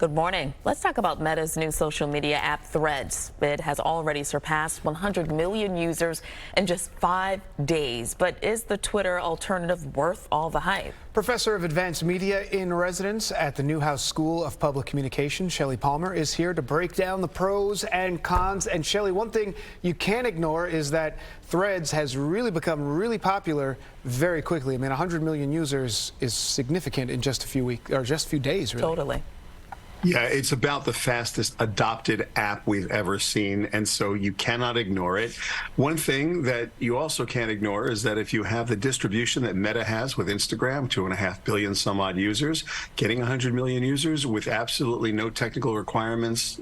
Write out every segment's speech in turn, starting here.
Good morning. Let's talk about Meta's new social media app, Threads. It has already surpassed 100 million users in just 5 days. But is the Twitter alternative worth all the hype? Professor of Advanced Media in Residence at the Newhouse School of Public Communication, Shelly Palmer, is here to break down the pros and cons. And Shelly, one thing you can't ignore is that Threads has really become really popular very quickly. I mean, 100 million users is significant in just a few weeks, or just a few days, really. Totally. Yeah, it's about the fastest adopted app we've ever seen, and so you cannot ignore it. One thing that you also can't ignore is that if you have the distribution that Meta has with Instagram, 2.5 billion some odd users, getting 100 million users with absolutely no technical requirements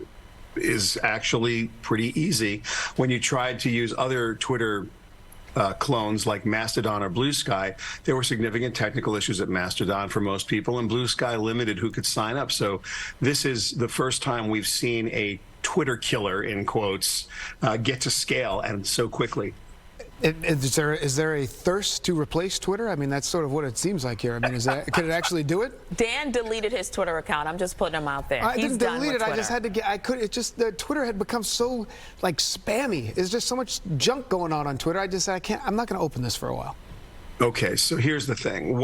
is actually pretty easy. When you tried to use other Twitter clones like Mastodon or Blue Sky, there were significant technical issues at Mastodon for most people, and Blue Sky limited who could sign up. So this is the first time we've seen a Twitter killer, in quotes, get to scale and so quickly. Is there a thirst to replace Twitter? I mean, that's sort of what it seems like here. I mean, could it actually do it? Dan deleted his Twitter account. I'm just putting him out there. I He's didn't delete it. I just had to get. Twitter had become so like spammy. There's just so much junk going on Twitter. I can't. I'm not going to open this for a while. Okay, so here's the thing.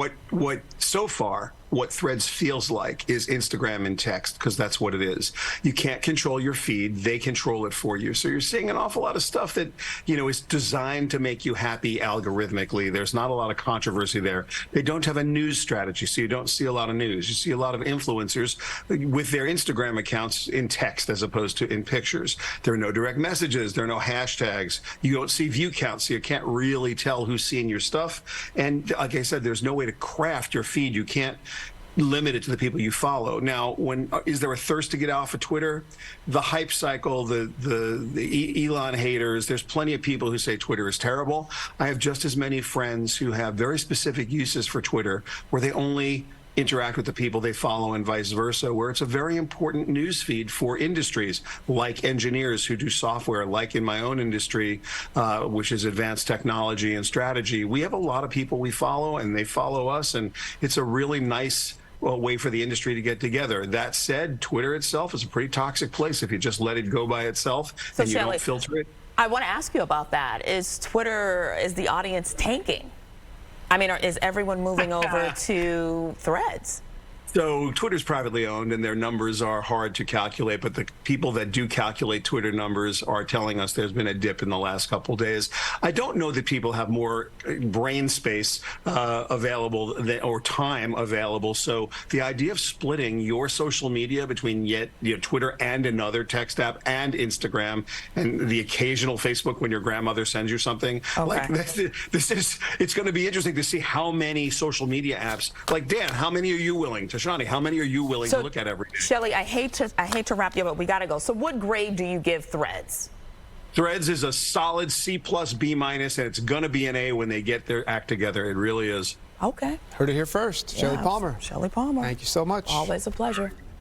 What Threads feels like is Instagram in text, because that's what it is. You can't control your feed. They control it for you. So you're seeing an awful lot of stuff that, is designed to make you happy algorithmically. There's not a lot of controversy there. They don't have a news strategy, so you don't see a lot of news. You see a lot of influencers with their Instagram accounts in text as opposed to in pictures. There are no direct messages. There are no hashtags. You don't see view counts, so you can't really tell who's seeing your stuff. And like I said, there's no way to craft your feed. You can't limit it to the people you follow. Now, is there a thirst to get off of Twitter? The hype cycle, the Elon haters, there's plenty of people who say Twitter is terrible. I have just as many friends who have very specific uses for Twitter where they only interact with the people they follow and vice versa, where it's a very important news feed for industries like engineers who do software, like in my own industry, which is advanced technology and strategy. We have a lot of people we follow and they follow us, and it's a really nice way for the industry to get together. That said, Twitter itself is a pretty toxic place if you just let it go by itself and you don't filter it. I want to ask you about that. Is the audience tanking? I mean, is everyone moving over to Threads? So Twitter's privately owned, and their numbers are hard to calculate, but the people that do calculate Twitter numbers are telling us there's been a dip in the last couple of days. I don't know that people have more brain space available or time available. So the idea of splitting your social media between Twitter and another text app and Instagram and the occasional Facebook when your grandmother sends you something, it's going to be interesting to see how many social media apps, like Dan, how many are you willing to? Tashanea, how many are you willing to look at every day? Shelly, I hate to wrap you up, but we got to go. So what grade do you give Threads? Threads is a solid C+, B-, and it's going to be an A when they get their act together. It really is. Okay. Heard it here first. Shelly Palmer. Shelly Palmer. Thank you so much. Always a pleasure.